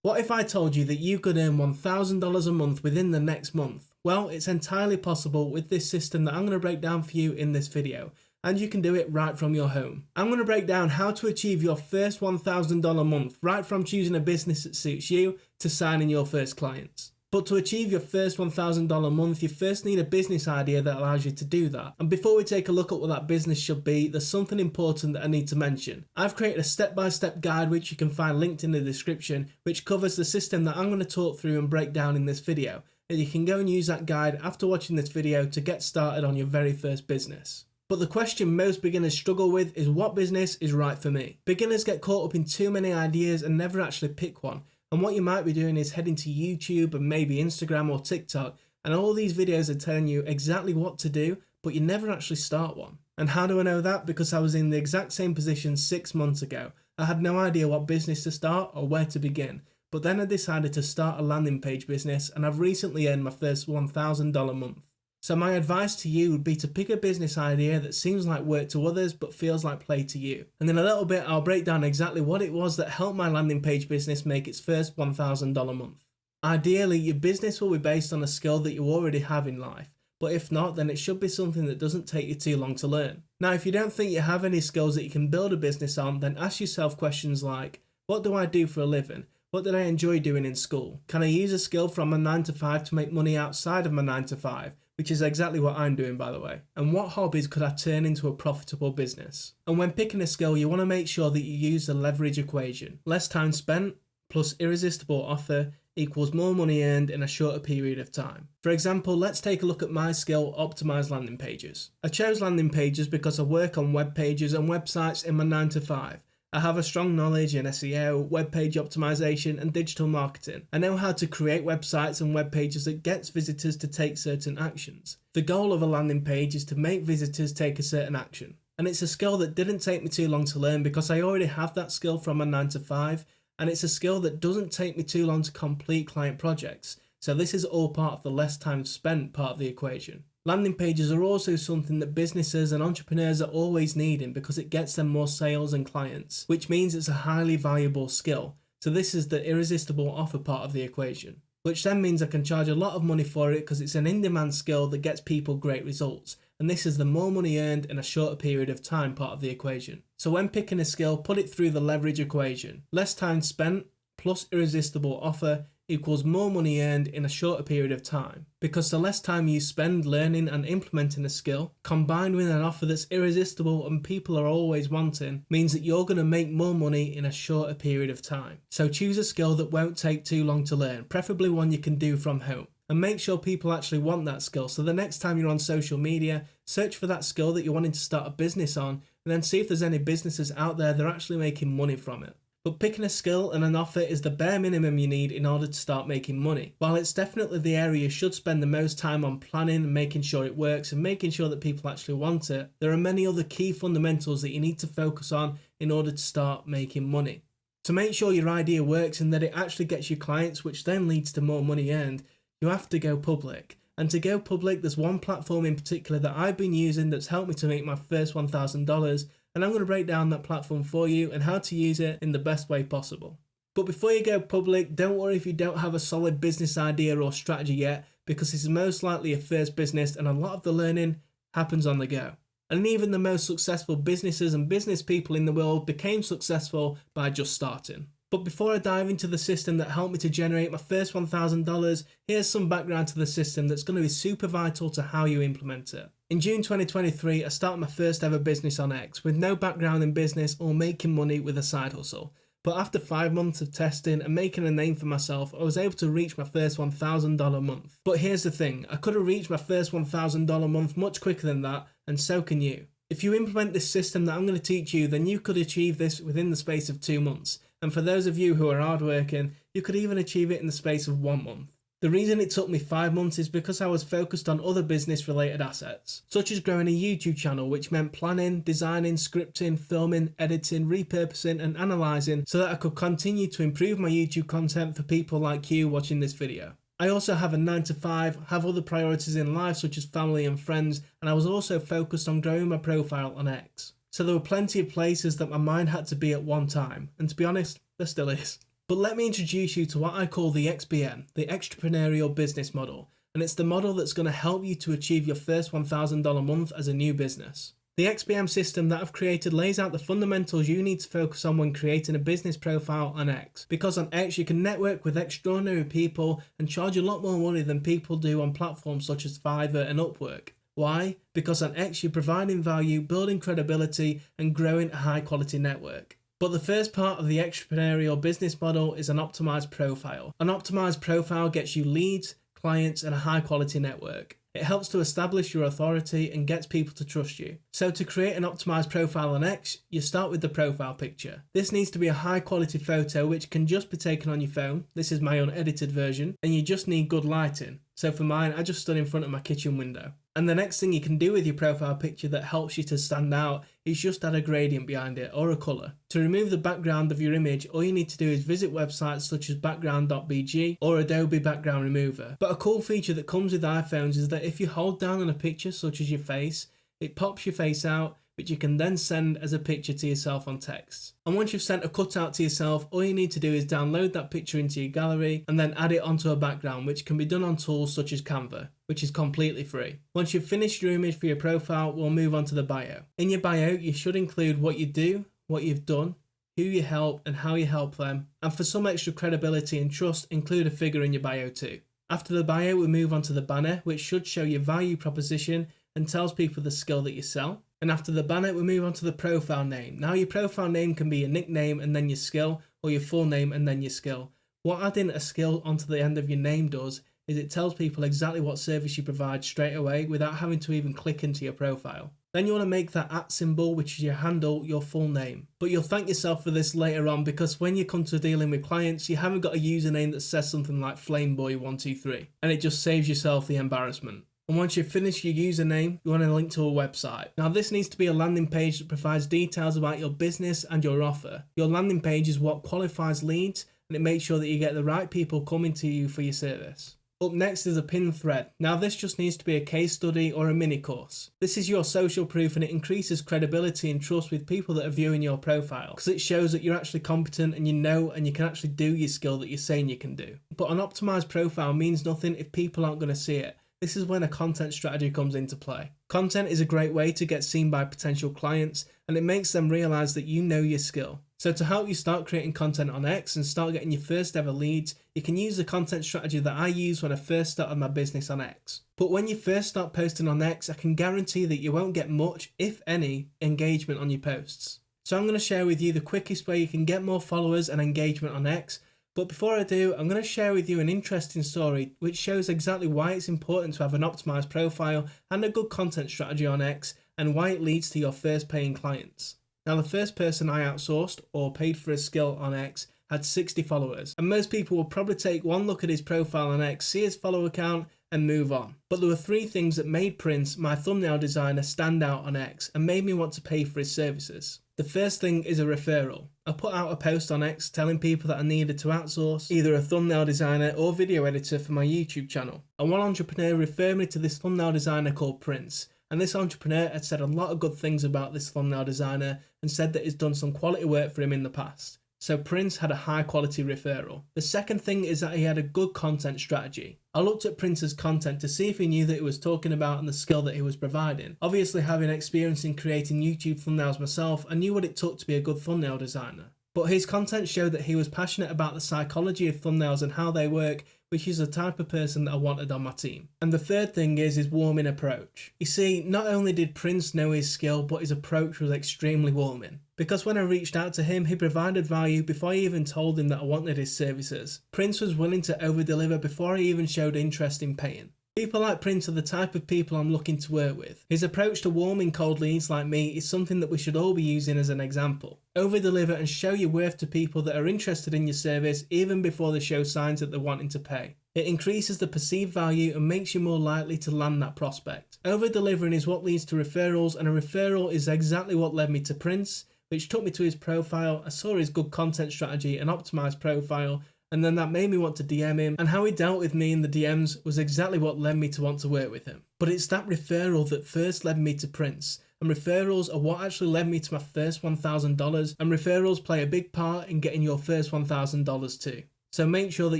What if I told you that you could earn $1,000 a month within the next month? Well, it's entirely possible with this system that I'm going to break down for you in this video, and you can do it right from your home. I'm going to break down how to achieve your first $1,000 a month, right from choosing a business that suits you to signing your first clients. But to achieve your first $1,000 a month, you first need a business idea that allows you to do that. And before we take a look at what that business should be, there's something important that I need to mention. I've created a step-by-step guide which you can find linked in the description, which covers the system that I'm going to talk through and break down in this video. And you can go and use that guide after watching this video to get started on your very first business. But the question most beginners struggle with is, what business is right for me? Beginners get caught up in too many ideas and never actually pick one. And what you might be doing is heading to YouTube and maybe Instagram or TikTok, and all these videos are telling you exactly what to do, but you never actually start one. And how do I know that? Because I was in the exact same position 6 months ago. I had no idea what business to start or where to begin. But then I decided to start a landing page business, and I've recently earned my first $1,000 a month. So my advice to you would be to pick a business idea that seems like work to others but feels like play to you. And in a little bit I'll break down exactly what it was that helped my landing page business make its first $1,000 a month. Ideally, your business will be based on a skill that you already have in life, but if not, then it should be something that doesn't take you too long to learn. Now, if you don't think you have any skills that you can build a business on, then ask yourself questions like, what do I do for a living? What did I enjoy doing in school? Can I use a skill from my 9 to 5 to make money outside of my 9 to 5? Which is exactly what I'm doing, by the way. And what hobbies could I turn into a profitable business? And when picking a skill, you want to make sure that you use the leverage equation. Less time spent plus irresistible offer equals more money earned in a shorter period of time. For example, let's take a look at my skill, optimize landing pages. I chose landing pages because I work on web pages and websites in my 9 to 5. I have a strong knowledge in SEO, web page optimization, and digital marketing. I know how to create websites and web pages that gets visitors to take certain actions. The goal of a landing page is to make visitors take a certain action. And it's a skill that didn't take me too long to learn because I already have that skill from my 9 to 5, and it's a skill that doesn't take me too long to complete client projects. So this is all part of the less time spent part of the equation. Landing pages are also something that businesses and entrepreneurs are always needing because it gets them more sales and clients, which means it's a highly valuable skill. So this is the irresistible offer part of the equation, which then means I can charge a lot of money for it because it's an in-demand skill that gets people great results. And this is the more money earned in a shorter period of time part of the equation. So when picking a skill, put it through the leverage equation. Less time spent plus irresistible offer equals more money earned in a shorter period of time. Because the less time you spend learning and implementing a skill, combined with an offer that's irresistible and people are always wanting, means that you're going to make more money in a shorter period of time. So choose a skill that won't take too long to learn, preferably one you can do from home. And make sure people actually want that skill. So the next time you're on social media, search for that skill that you're wanting to start a business on, and then see if there's any businesses out there that are actually making money from it. But picking a skill and an offer is the bare minimum you need in order to start making money. While it's definitely the area you should spend the most time on planning and making sure it works and making sure that people actually want it, there are many other key fundamentals that you need to focus on in order to start making money. To make sure your idea works and that it actually gets you clients, which then leads to more money earned, you have to go public. And to go public, there's one platform in particular that I've been using that's helped me to make my first $1,000, and I'm going to break down that platform for you and how to use it in the best way possible. But before you go public, don't worry if you don't have a solid business idea or strategy yet, because this is most likely your first business and a lot of the learning happens on the go. And even the most successful businesses and business people in the world became successful by just starting. But before I dive into the system that helped me to generate my first $1,000, here's some background to the system that's going to be super vital to how you implement it. In June 2023, I started my first ever business on X with no background in business or making money with a side hustle. But after 5 months of testing and making a name for myself, I was able to reach my first $1,000 month. But here's the thing, I could have reached my first $1,000 month much quicker than that, and so can you. If you implement this system that I'm going to teach you, then you could achieve this within the space of 2 months. And for those of you who are hardworking, you could even achieve it in the space of 1 month. The reason it took me 5 months is because I was focused on other business related assets, such as growing a YouTube channel, which meant planning, designing, scripting, filming, editing, repurposing and analysing so that I could continue to improve my YouTube content for people like you watching this video. I also have a 9 to 5, have other priorities in life such as family and friends, and I was also focused on growing my profile on X. So there were plenty of places that my mind had to be at one time, and to be honest, there still is. But let me introduce you to what I call the XBM, the X-trepreneurial Business Model, and it's the model that's going to help you to achieve your first $1,000 month as a new business. The XBM system that I've created lays out the fundamentals you need to focus on when creating a business profile on X. Because on X you can network with extraordinary people and charge a lot more money than people do on platforms such as Fiverr and Upwork. Why? Because on X you're providing value, building credibility and growing a high quality network. But the first part of the X-trepreneurial business model is an optimized profile. An optimized profile gets you leads, clients and a high quality network. It helps to establish your authority and gets people to trust you. So to create an optimized profile on X, you start with the profile picture. This needs to be a high quality photo which can just be taken on your phone. This is my unedited version and you just need good lighting. So for mine, I just stood in front of my kitchen window. And the next thing you can do with your profile picture that helps you to stand out is just add a gradient behind it or a colour. To remove the background of your image, all you need to do is visit websites such as background.bg or Adobe Background Remover. But a cool feature that comes with iPhones is that if you hold down on a picture such as your face, it pops your face out, which you can then send as a picture to yourself on text. And once you've sent a cutout to yourself, all you need to do is download that picture into your gallery and then add it onto a background, which can be done on tools such as Canva, which is completely free. Once you've finished your image for your profile, we'll move on to the bio. In your bio, you should include what you do, what you've done, who you help and how you help them. And for some extra credibility and trust, include a figure in your bio too. After the bio, we move on to the banner, which should show your value proposition and tells people the skill that you sell. And after the banner, we move on to the profile name. Now your profile name can be your nickname and then your skill, or your full name and then your skill. What adding a skill onto the end of your name does is it tells people exactly what service you provide straight away without having to even click into your profile. Then you want to make that @ symbol, which is your handle, your full name. But you'll thank yourself for this later on because when you come to dealing with clients, you haven't got a username that says something like Flameboy123 and it just saves yourself the embarrassment. And once you've finished your username, you want to link to a website. Now this needs to be a landing page that provides details about your business and your offer. Your landing page is what qualifies leads and it makes sure that you get the right people coming to you for your service. Up next is a pinned thread. Now this just needs to be a case study or a mini course. This is your social proof and it increases credibility and trust with people that are viewing your profile because it shows that you're actually competent and you know and you can actually do your skill that you're saying you can do. But an optimized profile means nothing if people aren't going to see it. This is when a content strategy comes into play. Content is a great way to get seen by potential clients and it makes them realize that you know your skill. So to help you start creating content on X and start getting your first ever leads, you can use the content strategy that I used when I first started my business on X. But when you first start posting on X, I can guarantee that you won't get much, if any, engagement on your posts. So I'm going to share with you the quickest way you can get more followers and engagement on X. But before I do, I'm going to share with you an interesting story which shows exactly why it's important to have an optimized profile and a good content strategy on X and why it leads to your first paying clients. Now the first person I outsourced or paid for a skill on X had 60 followers and most people will probably take one look at his profile on X, see his follower count and move on. But there were 3 things that made Prince, my thumbnail designer, stand out on X and made me want to pay for his services. The first thing is a referral. I put out a post on X telling people that I needed to outsource either a thumbnail designer or video editor for my YouTube channel. And one entrepreneur referred me to this thumbnail designer called Prince. And this entrepreneur had said a lot of good things about this thumbnail designer and said that he's done some quality work for him in the past. So Prince had a high quality referral. The second thing is that he had a good content strategy. I looked at Prince's content to see if he knew that he was talking about and the skill that he was providing. Obviously having experience in creating YouTube thumbnails myself, I knew what it took to be a good thumbnail designer. But his content showed that he was passionate about the psychology of thumbnails and how they work, which is the type of person that I wanted on my team. And the third thing is his warming approach. You see, not only did Prince know his skill, but his approach was extremely warming. Because when I reached out to him, he provided value before I even told him that I wanted his services. Prince was willing to over-deliver before I even showed interest in paying. People like Prince are the type of people I'm looking to work with. His approach to warming cold leads like me is something that we should all be using as an example. Over-deliver and show your worth to people that are interested in your service even before they show signs that they're wanting to pay. It increases the perceived value and makes you more likely to land that prospect. Over-delivering is what leads to referrals, and a referral is exactly what led me to Prince, which took me to his profile. I saw his good content strategy and optimized profile, and then that made me want to DM him, and how he dealt with me in the DMs was exactly what led me to want to work with him. But it's that referral that first led me to Prince, and referrals are what actually led me to my first $1,000, and referrals play a big part in getting your first $1,000 too. So make sure that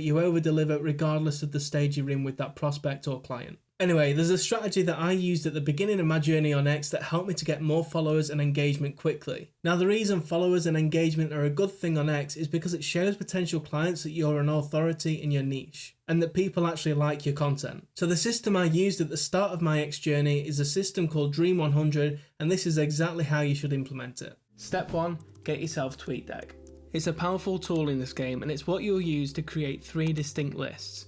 you over-deliver regardless of the stage you're in with that prospect or client. Anyway, there's a strategy that I used at the beginning of my journey on X that helped me to get more followers and engagement quickly. Now, the reason followers and engagement are a good thing on X is because it shows potential clients that you're an authority in your niche and that people actually like your content. So the system I used at the start of my X journey is a system called Dream 100, and this is exactly how you should implement it. Step 1, get yourself TweetDeck. It's a powerful tool in this game, and it's what you'll use to create 3 distinct lists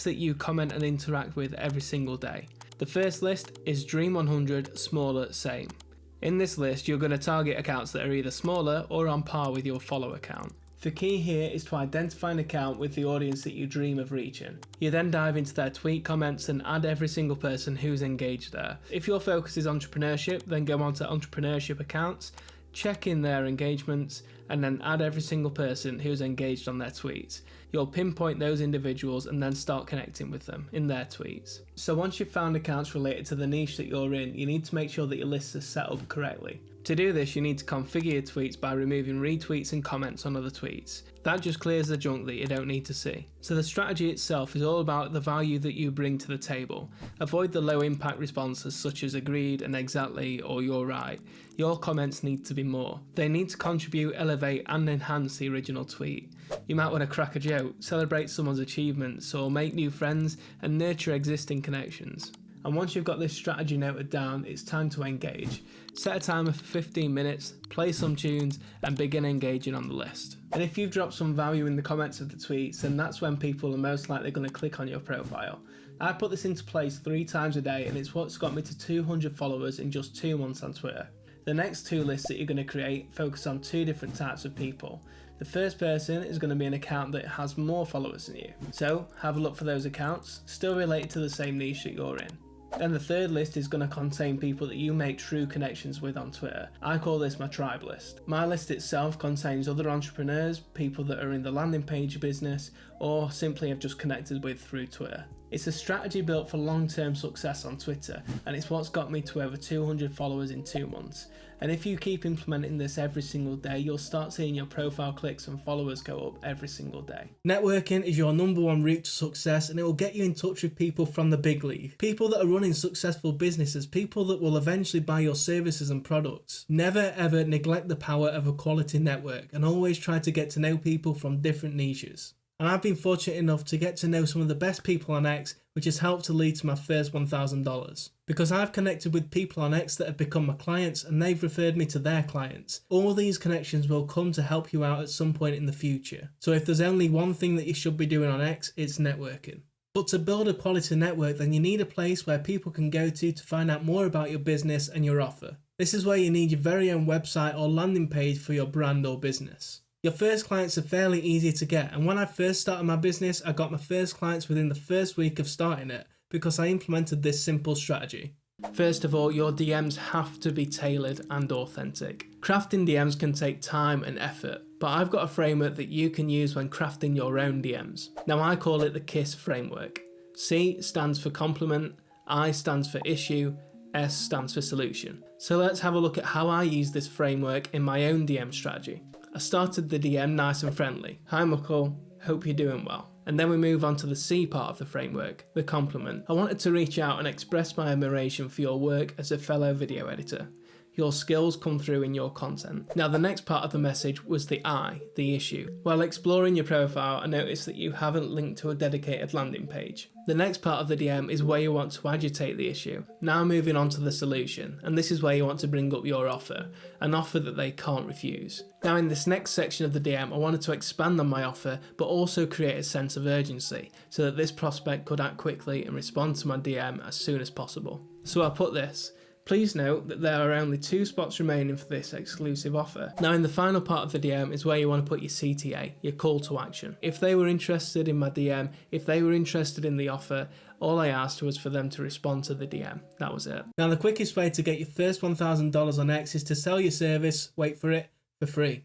that you comment and interact with every single day. The first list is Dream 100 Smaller Same. In this list, you're going to target accounts that are either smaller or on par with your follower count. The key here is to identify an account with the audience that you dream of reaching. You then dive into their tweet comments and add every single person who's engaged there. If your focus is entrepreneurship, then go on to entrepreneurship accounts, check in their engagements, and then add every single person who's engaged on their tweets. You'll pinpoint those individuals and then start connecting with them in their tweets. So once you've found accounts related to the niche that you're in, you need to make sure that your lists are set up correctly. To do this, you need to configure your tweets by removing retweets and comments on other tweets. That just clears the junk that you don't need to see. So the strategy itself is all about the value that you bring to the table. Avoid the low impact responses such as agreed and exactly or you're right. Your comments need to be more. They need to contribute, elevate and enhance the original tweet. You might want to crack a joke, celebrate someone's achievements, or make new friends and nurture existing connections. And once you've got this strategy noted down, it's time to engage. Set a timer for 15 minutes, play some tunes, and begin engaging on the list. And if you've dropped some value in the comments of the tweets, then that's when people are most likely going to click on your profile. I put this into place 3 times a day, and it's what's got me to 200 followers in just 2 months on Twitter. The next 2 lists that you're going to create focus on 2 different types of people. The first person is going to be an account that has more followers than you. So have a look for those accounts, still related to the same niche that you're in. Then the third list is going to contain people that you make true connections with on Twitter. I call this my tribe list. My list itself contains other entrepreneurs, people that are in the landing page business, or simply have just connected with through Twitter. It's a strategy built for long-term success on Twitter, and it's what's got me to over 200 followers in 2 months. And if you keep implementing this every single day, you'll start seeing your profile clicks and followers go up every single day. Networking is your #1 route to success, and it will get you in touch with people from the big league. People that are running successful businesses, people that will eventually buy your services and products. Never ever neglect the power of a quality network, and always try to get to know people from different niches. And I've been fortunate enough to get to know some of the best people on X, which has helped to lead to my first $1,000. Because I've connected with people on X that have become my clients and they've referred me to their clients. All these connections will come to help you out at some point in the future. So if there's only one thing that you should be doing on X, it's networking. But to build a quality network, then you need a place where people can go to find out more about your business and your offer. This is where you need your very own website or landing page for your brand or business. Your first clients are fairly easy to get, and when I first started my business, I got my first clients within the first week of starting it because I implemented this simple strategy. First of all, your DMs have to be tailored and authentic. Crafting DMs can take time and effort, but I've got a framework that you can use when crafting your own DMs. Now I call it the KISS framework. C stands for compliment, I stands for issue, S stands for solution. So let's have a look at how I use this framework in my own DM strategy. I started the DM nice and friendly. Hi Muckle, hope you're doing well. And then we move on to the C part of the framework, the compliment. I wanted to reach out and express my admiration for your work as a fellow video editor. Your skills come through in your content. Now the next part of the message was the I, the issue. While exploring your profile, I noticed that you haven't linked to a dedicated landing page. The next part of the DM is where you want to agitate the issue. Now moving on to the solution, and this is where you want to bring up your offer, an offer that they can't refuse. Now in this next section of the DM, I wanted to expand on my offer, but also create a sense of urgency, so that this prospect could act quickly and respond to my DM as soon as possible. So I put this. Please note that there are only 2 spots remaining for this exclusive offer. Now in the final part of the DM is where you want to put your CTA, your call to action. If they were interested in my DM, if they were interested in the offer, all I asked was for them to respond to the DM. That was it. Now the quickest way to get your first $1,000 on X is to sell your service, wait for it, for free.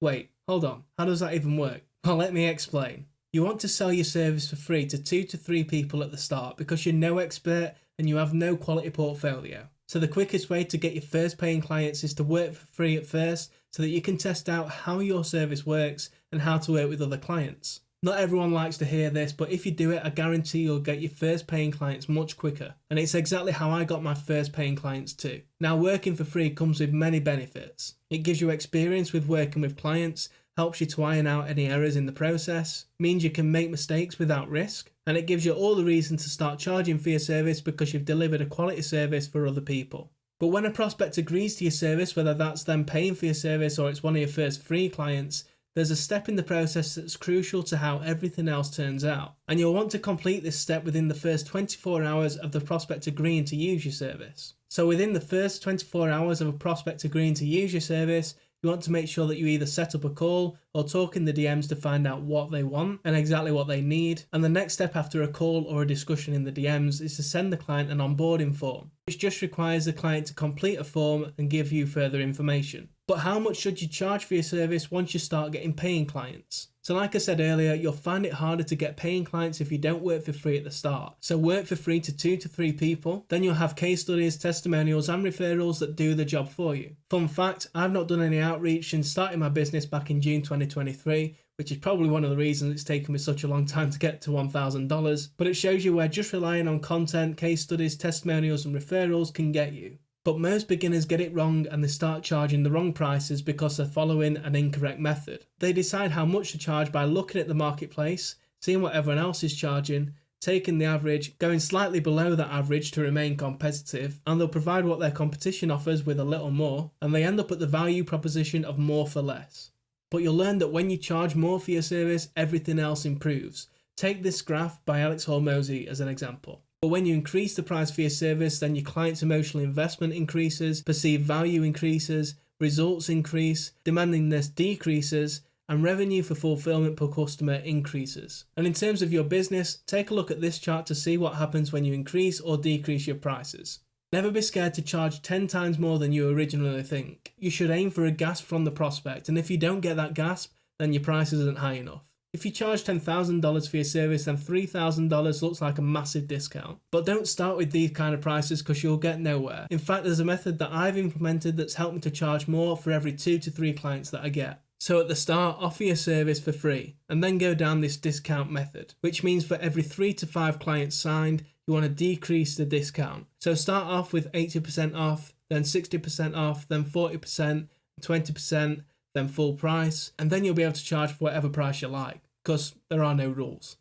Wait, hold on, how does that even work? Well, let me explain. You want to sell your service for free to 2 to 3 people at the start because you're no expert and you have no quality portfolio. So the quickest way to get your first paying clients is to work for free at first so that you can test out how your service works and how to work with other clients. Not everyone likes to hear this, but if you do it, I guarantee you'll get your first paying clients much quicker. And it's exactly how I got my first paying clients too. Now, working for free comes with many benefits. It gives you experience with working with clients, helps you to iron out any errors in the process, means you can make mistakes without risk, and it gives you all the reason to start charging for your service because you've delivered a quality service for other people. But when a prospect agrees to your service, whether that's them paying for your service or it's one of your first free clients, there's a step in the process that's crucial to how everything else turns out. And you'll want to complete this step within the first 24 hours of the prospect agreeing to use your service. So within the first 24 hours of a prospect agreeing to use your service, you want to make sure that you either set up a call or talk in the DMs to find out what they want and exactly what they need. And the next step after a call or a discussion in the DMs is to send the client an onboarding form, which just requires the client to complete a form and give you further information. But how much should you charge for your service once you start getting paying clients? So like I said earlier, you'll find it harder to get paying clients if you don't work for free at the start. So work for free to 2 to 3 people, then you'll have case studies, testimonials and referrals that do the job for you. Fun fact, I've not done any outreach since starting my business back in June 2023, which is probably one of the reasons it's taken me such a long time to get to $1,000, but it shows you where just relying on content, case studies, testimonials and referrals can get you. But most beginners get it wrong and they start charging the wrong prices because they're following an incorrect method. They decide how much to charge by looking at the marketplace, seeing what everyone else is charging, taking the average, going slightly below that average to remain competitive, and they'll provide what their competition offers with a little more, and they end up at the value proposition of more for less. But you'll learn that when you charge more for your service, everything else improves. Take this graph by Alex Hormozy as an example. But when you increase the price for your service, then your client's emotional investment increases, perceived value increases, results increase, demandingness decreases, and revenue for fulfillment per customer increases. And in terms of your business, take a look at this chart to see what happens when you increase or decrease your prices. Never be scared to charge 10 times more than you originally think. You should aim for a gasp from the prospect, and if you don't get that gasp, then your price isn't high enough. If you charge $10,000 for your service, then $3,000 looks like a massive discount. But don't start with these kind of prices because you'll get nowhere. In fact, there's a method that I've implemented that's helped me to charge more for every 2 to 3 clients that I get. So at the start, offer your service for free and then go down this discount method, which means for every 3 to 5 clients signed, you want to decrease the discount. So start off with 80% off, then 60% off, then 40%, 20%, then full price, and then you'll be able to charge for whatever price you like, because there are no rules.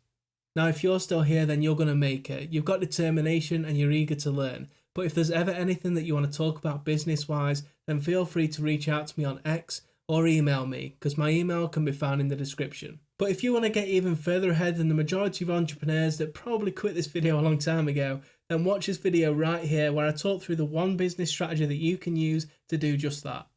Now, if you're still here, then you're going to make it. You've got determination and you're eager to learn. But if there's ever anything that you want to talk about business-wise, then feel free to reach out to me on X or email me, because my email can be found in the description. But if you want to get even further ahead than the majority of entrepreneurs that probably quit this video a long time ago, then watch this video right here where I talk through the one business strategy that you can use to do just that.